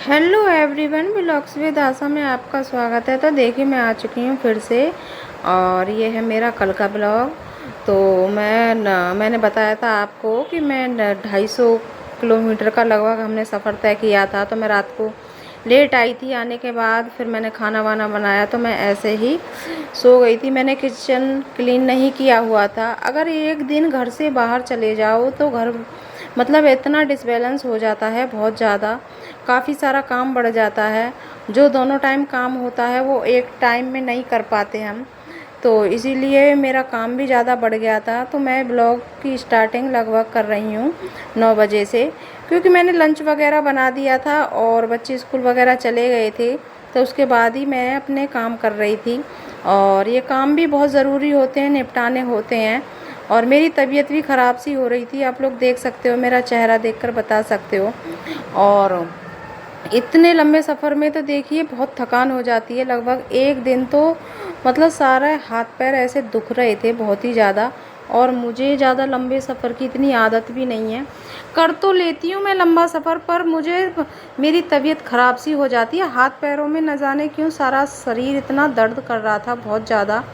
Hello everyone, blogs with आशा में आपका स्वागत है। तो देखिए, मैं आ चुकी हूँ फिर से और ये है मेरा कल का ब्लॉग। तो मैंने बताया था आपको कि मैं 250 किलोमीटर का लगभग हमने सफ़र तय किया था। तो मैं रात को लेट आई थी आने के बाद, फिर मैंने खाना वाना बनाया तो मैं ऐसे ही सो गई थी। मैंने किचन क्लीन नहीं किया हुआ था। अगर एक दिन घर से बाहर चले जाओ तो घर मतलब इतना डिसबैलेंस हो जाता है, बहुत ज़्यादा काफ़ी सारा काम बढ़ जाता है। जो दोनों टाइम काम होता है वो एक टाइम में नहीं कर पाते हम, तो इसीलिए मेरा काम भी ज़्यादा बढ़ गया था। तो मैं ब्लॉग की स्टार्टिंग लगभग कर रही हूँ 9 बजे से, क्योंकि मैंने लंच वगैरह बना दिया था और बच्चे स्कूल वगैरह चले गए थे। तो उसके बाद ही मैं अपने काम कर रही थी और ये काम भी बहुत ज़रूरी होते हैं, निपटाने होते हैं। और मेरी तबीयत भी ख़राब सी हो रही थी, आप लोग देख सकते हो, मेरा चेहरा देखकर बता सकते हो। और इतने लंबे सफ़र में तो देखिए बहुत थकान हो जाती है। लगभग एक दिन तो मतलब सारे हाथ पैर ऐसे दुख रहे थे बहुत ही ज़्यादा। और मुझे ज़्यादा लंबे सफ़र की इतनी आदत भी नहीं है। कर तो लेती हूँ मैं लंबा सफ़र, पर मुझे मेरी तबीयत ख़राब सी हो जाती है। हाथ पैरों में न जाने क्यों सारा शरीर इतना दर्द कर रहा था, बहुत ज़्यादा।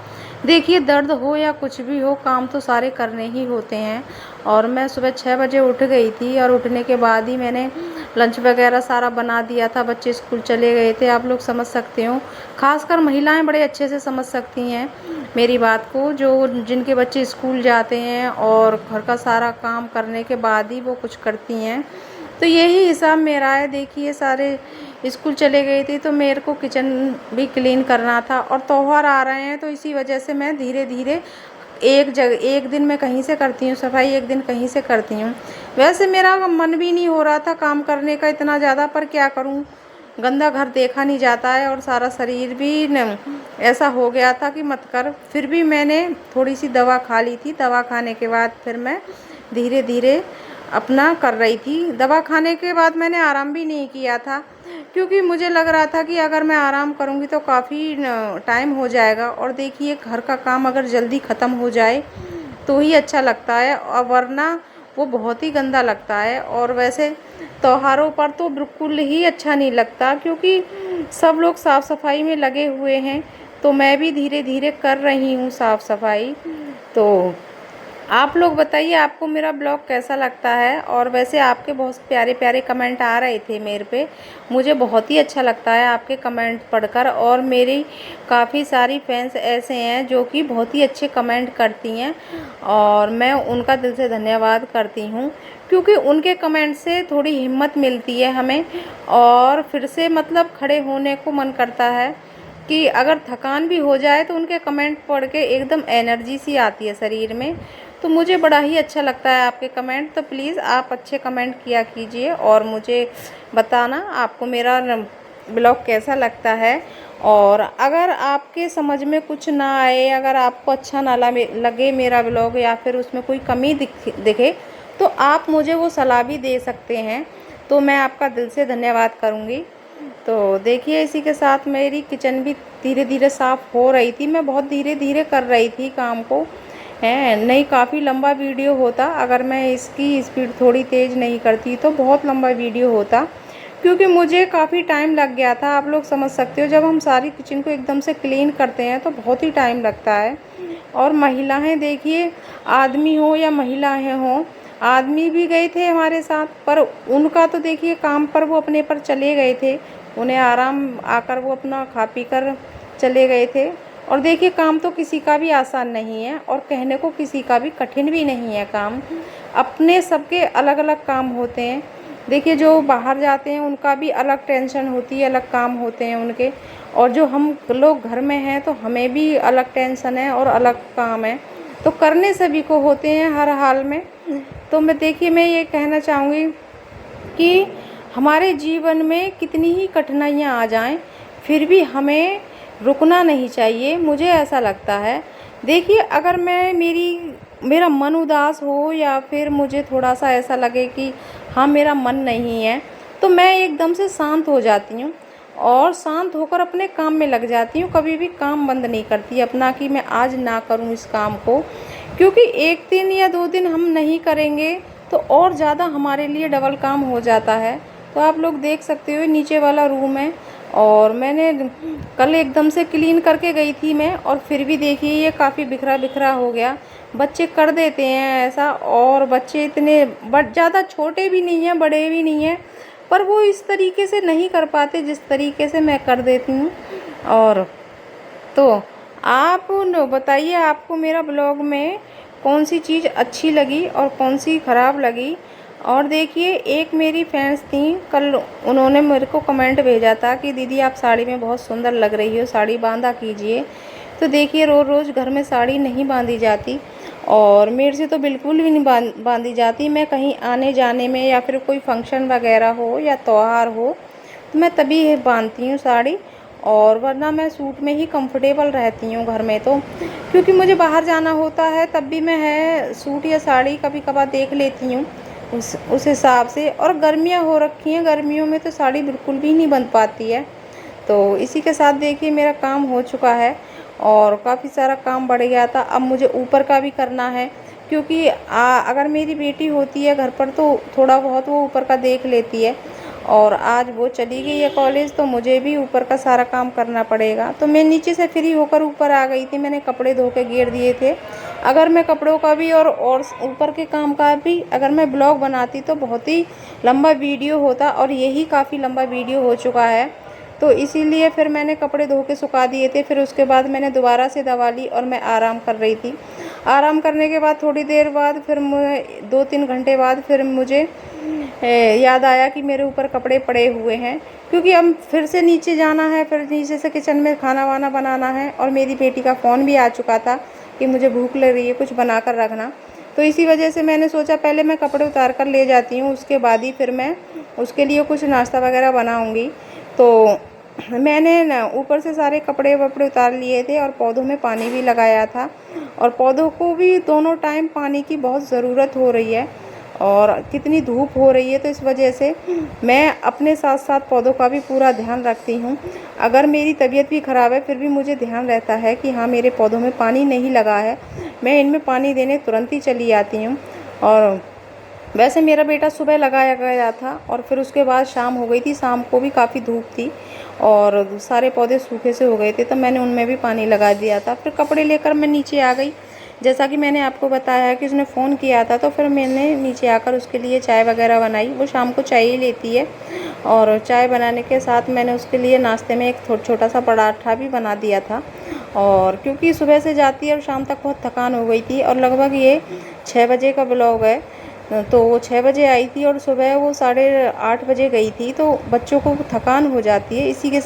देखिए, दर्द हो या कुछ भी हो, काम तो सारे करने ही होते हैं। और मैं सुबह 6 बजे उठ गई थी और उठने के बाद ही मैंने लंच वगैरह सारा बना दिया था। बच्चे स्कूल चले गए थे, आप लोग समझ सकते हो। खासकर महिलाएं बड़े अच्छे से समझ सकती हैं मेरी बात को, जो जिनके बच्चे स्कूल जाते हैं और घर का सारा काम करने के बाद ही वो कुछ करती हैं। तो यही हिसाब मेरा है। देखिए, सारे स्कूल चले गए थे तो मेरे को किचन भी क्लीन करना था और त्योहार आ रहे हैं, तो इसी वजह से मैं धीरे धीरे एक दिन मैं कहीं से करती हूँ सफाई, एक दिन कहीं से करती हूँ। वैसे मेरा मन भी नहीं हो रहा था काम करने का इतना ज़्यादा, पर क्या करूँ, गंदा घर देखा नहीं जाता है और सारा शरीर भी ऐसा हो गया था कि मत कर। फिर भी मैंने थोड़ी सी दवा खा ली थी। दवा खाने के बाद फिर मैं धीरे धीरे अपना कर रही थी। दवा खाने के बाद मैंने आराम भी नहीं किया था, क्योंकि मुझे लग रहा था कि अगर मैं आराम करूँगी तो काफ़ी टाइम हो जाएगा। और देखिए, घर का काम अगर जल्दी ख़त्म हो जाए तो ही अच्छा लगता है, और वरना वो बहुत ही गंदा लगता है। और वैसे त्योहारों पर तो बिल्कुल ही अच्छा नहीं लगता, क्योंकि सब लोग साफ़ सफाई में लगे हुए हैं। तो मैं भी धीरे धीरे कर रही हूँ साफ़ सफाई। तो आप लोग बताइए, आपको मेरा ब्लॉग कैसा लगता है। और वैसे आपके बहुत प्यारे प्यारे कमेंट आ रहे थे मेरे पे, मुझे बहुत ही अच्छा लगता है आपके कमेंट पढ़कर। और मेरी काफ़ी सारी फैंस ऐसे हैं जो कि बहुत ही अच्छे कमेंट करती हैं और मैं उनका दिल से धन्यवाद करती हूँ, क्योंकि उनके कमेंट से थोड़ी हिम्मत मिलती है हमें और फिर से मतलब खड़े होने को मन करता है। कि अगर थकान भी हो जाए तो उनके कमेंट पढ़ के एकदम एनर्जी सी आती है शरीर में। तो मुझे बड़ा ही अच्छा लगता है आपके कमेंट। तो प्लीज़ आप अच्छे कमेंट किया कीजिए और मुझे बताना आपको मेरा ब्लॉग कैसा लगता है। और अगर आपके समझ में कुछ ना आए, अगर आपको अच्छा ना लगे मेरा ब्लॉग, या फिर उसमें कोई कमी दिखे, तो आप मुझे वो सलाह भी दे सकते हैं। तो मैं आपका दिल से धन्यवाद करूँगी। तो देखिए, इसी के साथ मेरी किचन भी धीरे धीरे साफ़ हो रही थी। मैं बहुत धीरे धीरे कर रही थी काम को, है नहीं काफ़ी लंबा वीडियो होता। अगर मैं इसकी स्पीड थोड़ी तेज़ नहीं करती तो बहुत लंबा वीडियो होता, क्योंकि मुझे काफ़ी टाइम लग गया था। आप लोग समझ सकते हो, जब हम सारी किचन को एकदम से क्लीन करते हैं तो बहुत ही टाइम लगता है। और महिलाएं देखिए, आदमी हो या महिलाएं हों, आदमी भी गए थे हमारे साथ, पर उनका तो देखिए काम पर वो अपने पर चले गए थे। उन्हें आराम आकर वो अपना खा पी कर चले गए थे। और देखिए, काम तो किसी का भी आसान नहीं है और कहने को किसी का भी कठिन भी नहीं है काम। अपने सबके अलग अलग काम होते हैं। देखिए, जो बाहर जाते हैं उनका भी अलग टेंशन होती है, अलग काम होते हैं उनके। और जो हम लोग घर में हैं तो हमें भी अलग टेंशन है और अलग काम है। तो करने सभी को होते हैं हर हाल में। तो मैं ये कहना चाहूँगी कि हमारे जीवन में कितनी ही कठिनाइयाँ आ जाएं, फिर भी हमें रुकना नहीं चाहिए, मुझे ऐसा लगता है। देखिए, अगर मेरा मन उदास हो या फिर मुझे थोड़ा सा ऐसा लगे कि हाँ मेरा मन नहीं है, तो मैं एकदम से शांत हो जाती हूँ और शांत होकर अपने काम में लग जाती हूँ। कभी भी काम बंद नहीं करती अपना कि मैं आज ना करूँ इस काम को, क्योंकि एक दिन या 2 दिन हम नहीं करेंगे तो और ज़्यादा हमारे लिए डबल काम हो जाता है। तो आप लोग देख सकते हो नीचे वाला रूम है। और मैंने कल एकदम से क्लीन करके गई थी मैं, और फिर भी देखिए ये काफ़ी बिखरा बिखरा हो गया। बच्चे कर देते हैं ऐसा, और बच्चे इतने ज़्यादा छोटे भी नहीं हैं, बड़े भी नहीं हैं, पर वो इस तरीके से नहीं कर पाते जिस तरीके से मैं कर देती हूँ। और तो आप बताइए, आपको मेरा ब्लॉग में कौन सी चीज़ अच्छी लगी और कौन सी ख़राब लगी। और देखिए, एक मेरी फ्रेंड्स थी, कल उन्होंने मेरे को कमेंट भेजा था कि दीदी आप साड़ी में बहुत सुंदर लग रही हो, साड़ी बांधा कीजिए। तो देखिए, रोज़ रोज़ घर में साड़ी नहीं बांधी जाती, और मेरे से तो बिल्कुल भी नहीं बांधी जाती। मैं कहीं आने जाने में या फिर कोई फंक्शन वगैरह हो या त्यौहार हो तो मैं तभी बांधती हूँ साड़ी, और वरना मैं सूट में ही कंफर्टेबल रहती हूँ घर में। तो क्योंकि मुझे बाहर जाना होता है तब भी मैं है सूट या साड़ी कभी कभार देख लेती हूँ उस हिसाब से। और गर्मियाँ हो रखी हैं, गर्मियों में तो साड़ी बिल्कुल भी नहीं बन पाती है। तो इसी के साथ देखिए मेरा काम हो चुका है, और काफ़ी सारा काम बढ़ गया था। अब मुझे ऊपर का भी करना है, क्योंकि अगर मेरी बेटी होती है घर पर तो थोड़ा बहुत वो ऊपर का देख लेती है, और आज वो चली गई है कॉलेज, तो मुझे भी ऊपर का सारा काम करना पड़ेगा। तो मैं नीचे से फ्री होकर ऊपर आ गई थी, मैंने कपड़े धो के गेर दिए थे। अगर मैं कपड़ों का भी और ऊपर के काम का भी अगर मैं ब्लॉग बनाती तो बहुत ही लंबा वीडियो होता, और यही काफ़ी लंबा वीडियो हो चुका है। तो इसीलिए फिर मैंने कपड़े धो के सुखा दिए थे। फिर उसके बाद मैंने दोबारा से दवा ली और मैं आराम कर रही थी। आराम करने के बाद थोड़ी देर बाद फिर 2-3 घंटे बाद फिर मुझे याद आया कि मेरे ऊपर कपड़े पड़े हुए हैं, क्योंकि अब फिर से नीचे जाना है, फिर नीचे से किचन में खाना वाना बनाना है। और मेरी बेटी का फ़ोन भी आ चुका था कि मुझे भूख लग रही है, कुछ बना कर रखना। तो इसी वजह से मैंने सोचा पहले मैं कपड़े उतार कर ले जाती हूँ, उसके बाद ही फिर मैं उसके लिए कुछ नाश्ता वगैरह बनाऊँगी। तो मैंने ना ऊपर से सारे कपड़े वपड़े उतार लिए थे, और पौधों में पानी भी लगाया था, और पौधों को भी दोनों टाइम पानी की बहुत ज़रूरत हो रही है, और कितनी धूप हो रही है। तो इस वजह से मैं अपने साथ साथ पौधों का भी पूरा ध्यान रखती हूँ। अगर मेरी तबीयत भी ख़राब है फिर भी मुझे ध्यान रहता है कि हाँ मेरे पौधों में पानी नहीं लगा है, मैं इनमें पानी देने तुरंत ही चली आती हूँ। और वैसे मेरा बेटा सुबह लगाया गया था, और फिर उसके बाद शाम हो गई थी, शाम को भी काफ़ी धूप थी और सारे पौधे सूखे से हो गए थे, तो मैंने उनमें भी पानी लगा दिया था। फिर कपड़े लेकर मैं नीचे आ गई, जैसा कि मैंने आपको बताया कि उसने फ़ोन किया था, तो फिर मैंने नीचे आकर उसके लिए चाय वगैरह बनाई। वो शाम को चाय ही लेती है, और चाय बनाने के साथ मैंने उसके लिए नाश्ते में एक छोटा सा पराठा भी बना दिया था। और क्योंकि सुबह से जाती है और शाम तक बहुत थकान हो गई थी, और लगभग ये 6 बजे का ब्लॉग है, तो वो 6 बजे आई थी और सुबह वो 8:30 बजे गई थी। तो बच्चों को थकान हो जाती है, इसी के साथ